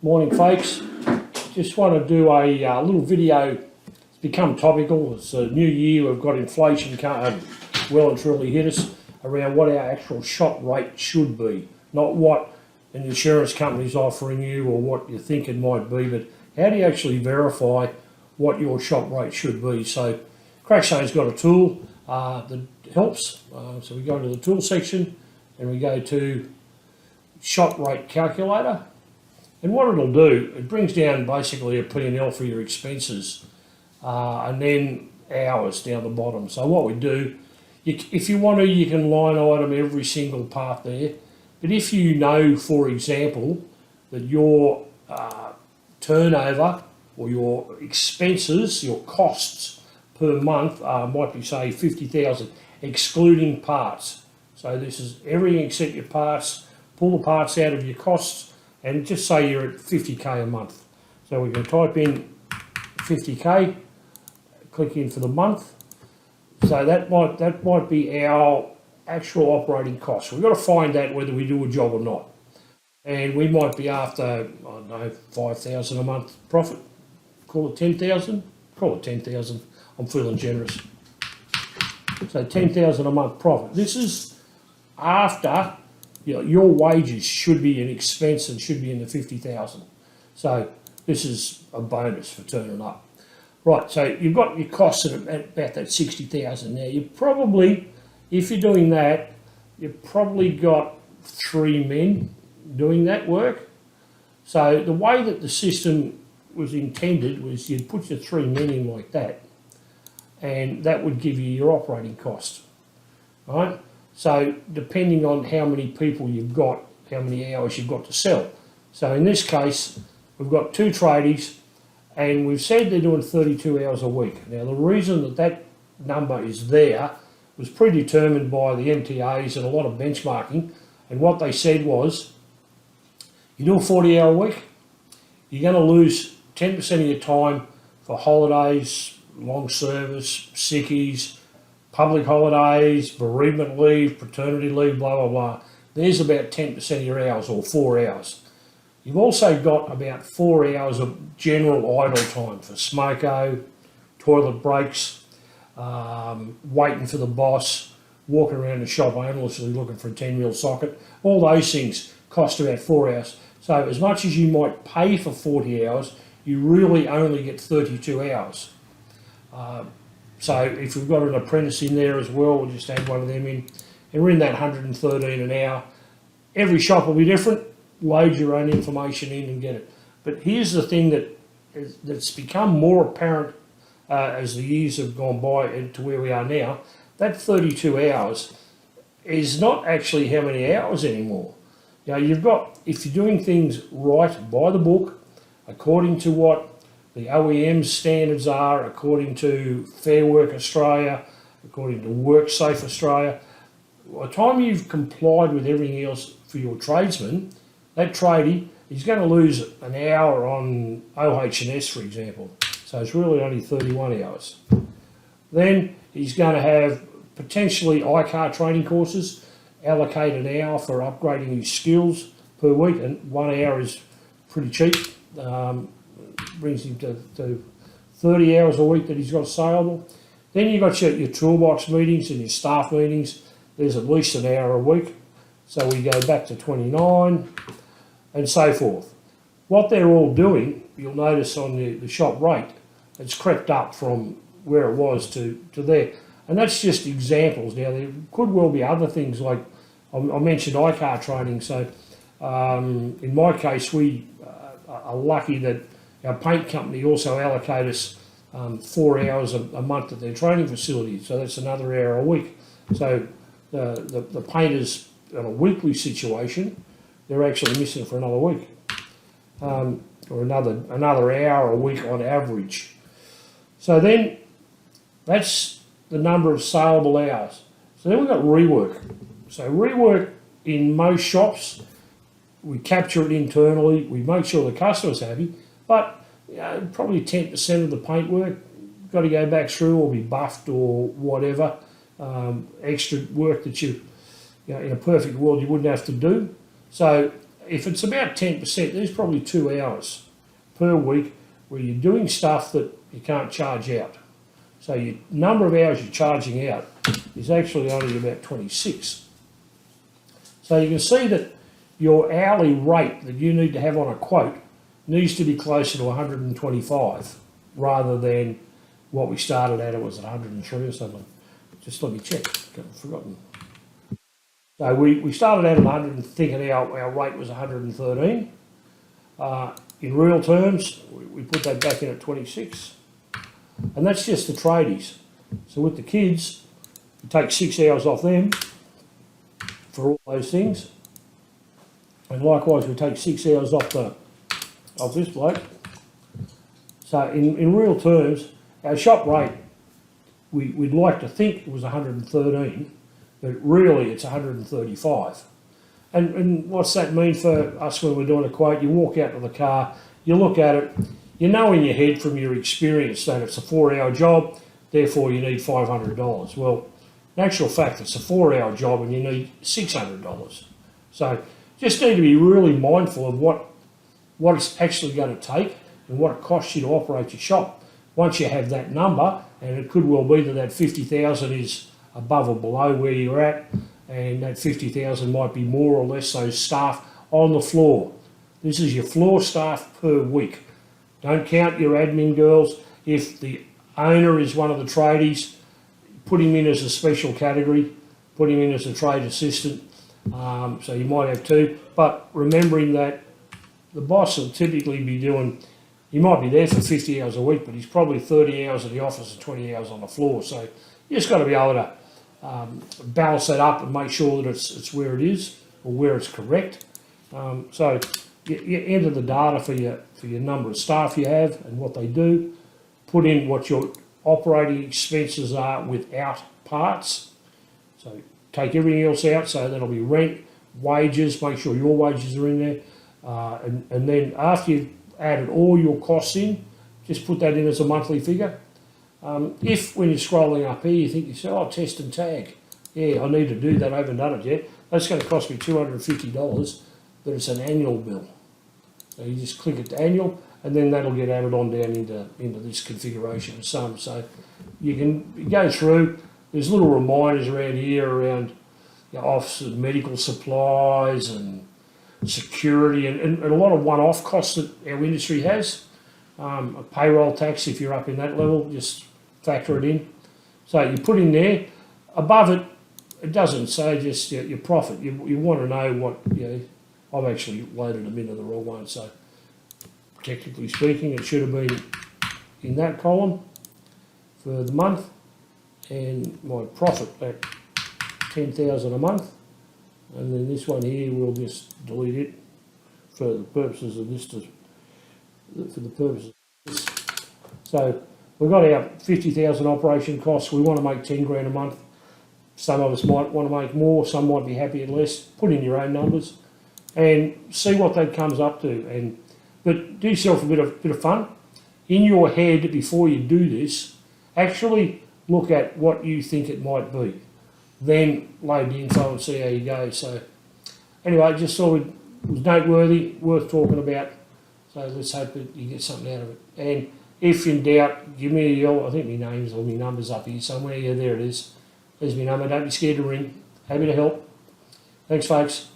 Morning folks, just want to do a little video. It's become topical. It's a new year, we've got inflation well and truly hit us around what our actual shop rate should be. Not what an insurance company's offering you or what you think it might be, but how do you actually verify what your shop rate should be. So Crashzone's got a tool that helps. So we go into the tool section and we go to shop rate calculator. And what it'll do, it brings down basically a P&L for your expenses and then hours down the bottom. So what we do, if you want to, you can line item every single part there. But if you know, for example, that your turnover or your expenses, your costs per month might be, say, 50,000, excluding parts. So this is everything except your parts. Pull the parts out of your costs, and just say you're at 50k a month. So we can type in 50k, click in for the month. So that might be our actual operating costs. We've got to find out whether we do a job or not. And we might be after, I don't know, 5,000 a month profit. Call it 10,000. Call it 10,000. I'm feeling generous. So 10,000 a month profit. This is after. Your wages should be an expense and should be in the 50,000. So this is a bonus for turning up. Right, so you've got your costs at about that 60,000. Now you probably, if you're doing that, you've probably got 3 men doing that work. So the way that the system was intended was you'd put your 3 men in like that, and that would give you your operating cost, right? So depending on how many people you've got, how many hours you've got to sell. So in this case, we've got 2 tradies and we've said they're doing 32 hours a week. Now the reason that that number is there was predetermined by the MTAs and a lot of benchmarking, and what they said was, you do a 40-hour week, you're going to lose 10% of your time for holidays, long service, sickies, public holidays, bereavement leave, paternity leave, blah, blah, blah. There's about 10% of your hours, or 4 hours. You've also got about 4 hours of general idle time for smoko, toilet breaks, waiting for the boss, walking around the shop aimlessly looking for a 10mm socket. All those things cost about 4 hours. So as much as you might pay for 40 hours, you really only get 32 hours. So if we've got an apprentice in there as well, we'll just add one of them in, and we're in that 113 an hour. Every shop will be different. Load your own information in and get it. But here's the thing that's become more apparent as the years have gone by and to where we are now. That 32 hours is not actually how many hours anymore. You've got, if you're doing things right by the book, according to what the OEM standards are, according to Fair Work Australia, according to WorkSafe Australia. By the time you've complied with everything else for your tradesman, that tradie is going to lose an hour on OH&S, for example. So it's really only 31 hours. Then he's going to have potentially iCar training courses, allocate an hour for upgrading his skills per week, and 1 hour is pretty cheap. Brings him to 30 hours a week that he's got saleable. Then you've got your toolbox meetings and your staff meetings. There's at least an hour a week. So we go back to 29 and so forth. What they're all doing, you'll notice on the shop rate, it's crept up from where it was to there. And that's just examples. Now there could well be other things like, I mentioned iCar training. So in my case, we are lucky that our paint company also allocate us 4 hours a month at their training facility, so that's another hour a week. So the painters on a weekly situation, they're actually missing for another week, or another hour a week on average. So then that's the number of saleable hours. So then we've got rework. So rework in most shops, we capture it internally, we make sure the customer's happy. But probably 10% of the paint work got to go back through or be buffed or whatever. Extra work that in a perfect world you wouldn't have to do. So if it's about 10%, there's probably 2 hours per week where you're doing stuff that you can't charge out. So your number of hours you're charging out is actually only about 26. So you can see that your hourly rate that you need to have on a quote needs to be closer to 125 rather than what we started at. It was at 103 or something. Just let me check, I've forgotten. So we started out at 100 thinking our rate was 113. In real terms, we put that back in at 26. And that's just the tradies. So with the kids, we take 6 hours off them for all those things. And likewise, we take 6 hours off this bloke. So in real terms, our shop rate, we'd like to think it was 113, but really it's 135. And what's that mean for us when we're doing a quote? You walk out to the car, you look at it, you know in your head from your experience that it's a 4-hour job, therefore you need $500. Well, in actual fact, it's a 4-hour job and you need $600. So just need to be really mindful of what it's actually going to take and what it costs you to operate your shop. Once you have that number, and it could well be that 50,000 is above or below where you're at, and that 50,000 might be more or less those staff on the floor. This is your floor staff per week. Don't count your admin girls. If the owner is one of the tradies, put him in as a special category, put him in as a trade assistant. So you might have two, but remembering that the boss will typically be doing, he might be there for 50 hours a week, but he's probably 30 hours at the office and 20 hours on the floor. So you just got to be able to balance that up and make sure that it's where it is or where it's correct. So you enter the data for your number of staff you have and what they do. Put in what your operating expenses are without parts. So take everything else out. So that'll be rent, wages. Make sure your wages are in there. And then after you've added all your costs in, just put that in as a monthly figure. If when you're scrolling up here you think you say, oh, test and tag, yeah, I need to do that, I haven't done it yet, that's going to cost me $250, but it's an annual bill. So you just click it to annual and then that'll get added on down into this configuration sum. So you can go through, there's little reminders around here around your office and medical supplies and security and a lot of one-off costs that our industry has. A payroll tax, if you're up in that level, just factor it in. So you put in there, above it, it doesn't say just your profit. You want to know what, I've actually loaded them into the wrong one, so technically speaking, it should have been in that column for the month, and my profit at 10,000 a month, and then this one here, we'll just delete it for the purposes of this, for the purposes of this. So we've got our 50,000 operation costs. We want to make 10 grand a month. Some of us might want to make more, some might be happy at less. Put in your own numbers and see what that comes up to. But do yourself a bit of fun. In your head, before you do this, actually look at what you think it might be. Then load the info and see how you go. So anyway, just thought it was noteworthy, worth talking about. So let's hope that you get something out of it. And if in doubt, give me a yell. I think my name's or my number's up here somewhere. Yeah, there it is. There's my number. Don't be scared to ring. Happy to help. Thanks, folks.